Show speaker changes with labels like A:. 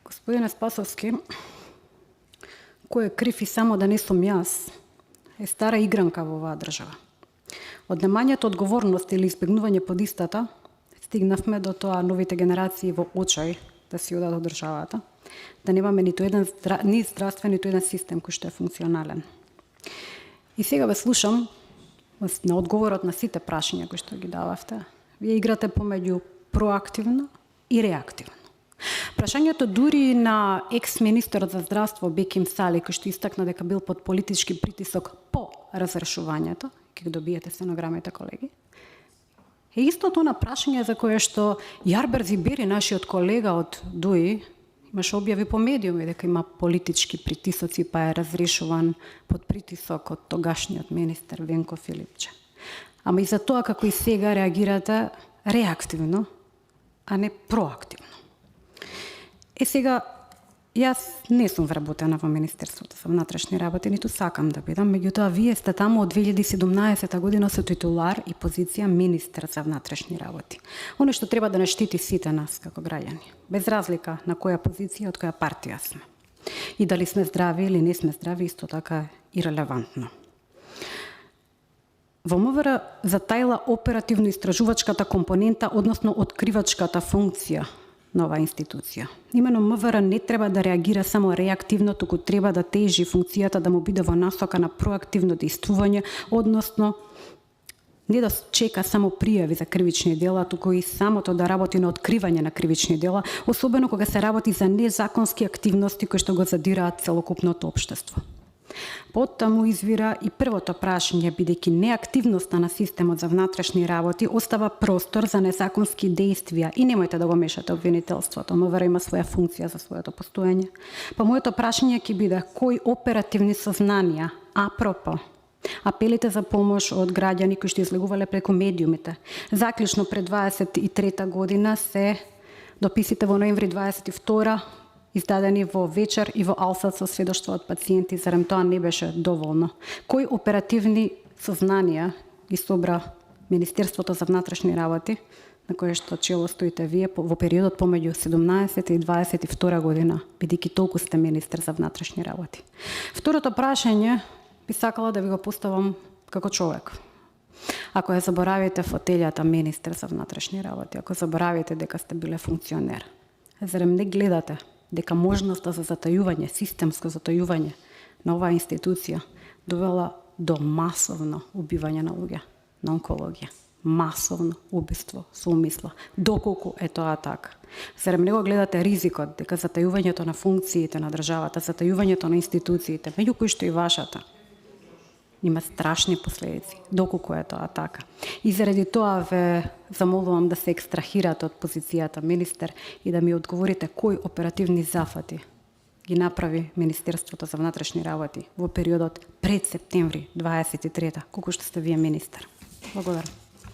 A: Господине Спасовски, кој е крив и само да не сум јас, е стара игранка во оваа држава. Од немањето одговорност или избегнување под истата, стигнавме до тоа новите генерации во очај да си одат од државата, да немаме ниту еден ни здравствен, ниту еден систем кој што е функционален. И сега ве слушам на одговорот на сите прашања кои што ги дававте. Вие играте помеѓу проактивно и реактивно. Прашањето дури на екс-министерот за здравство Беким Сали, кој што истакна дека бил под политички притисок по разрешувањето, ќе добиете стенограмите, колеги, е истото на прашање за кое што Јарбер Зибери, нашиот колега од ДУИ, имаше објави по медиуми дека има политички притисоци, па е разрешуван под притисок од тогашниот министер Венко Филипче. Ама и за тоа како и сега реагирате реактивно, а не проактивно. Сега, јас не сум вработена во Министерството за внатрешни работи, ниту сакам да бидам, меѓутоа вие сте таму од 2017 година со титулар и позиција министер за внатрешни работи. Оно што треба да не штити сите нас како граѓани, без разлика на која позиција, од која партија сме. И дали сме здрави или не сме здрави, исто така е ирелевантно. Во МВР затаила оперативно истражувачката компонента, односно откривачката функција на оваа институција. Имено МВР не треба да реагира само реактивно, туку треба да тежи функцијата да му биде во насока на проактивно действување, односно не да чека само пријави за кривични дела, туку и самото да работи на откривање на кривични дела, особено кога се работи за незаконски активности кои што го задираат целокупното општество. Поттаму извира и првото прашање, бидејќи неактивноста на системот за внатрешни работи остава простор за незаконски действија и немојте да го мешате обвинителството, МВР има своја функција за своето постоење. Па моето прашање ќе биде кои оперативни сознанија, апропо апелите за помош од граѓани кои што излегувале преку медиумите, заклучно пред 23 година се дописите во ноември 22 издадени во Вечер и во Алсат со сведоштва од пациенти, зарем тоа не беше доволно? Кои оперативни сознанија ги собра Министерството за внатрешни работи, на кое што чело стоите вие во периодот помеѓу 17 и 22 година, бидејќи толку сте министер за внатрешни работи? Второто прашање би сакала да ви го поставам како човек. Ако ја заборавите фотелјата министер за внатрешни работи, ако заборавите дека сте биле функционер, зарем не гледате дека можноста за затајување, системско затајување на оваа институција довела до масовно убивање на луѓе на онкологија, масовно убиство со умисла. Доколку е тоа така? Зарем не го гледате ризикот дека затајувањето на функциите на државата, затајувањето на институциите, меѓу кои што и вашата, има страшни последици, доколку е тоа така. И заради тоа ве замолувам да се екстрахирате од позицијата министер и да ми одговорите кои оперативни зафати ги направи Министерството за внатрешни работи во периодот пред септември 23, колку што сте вие министер. Благодарам.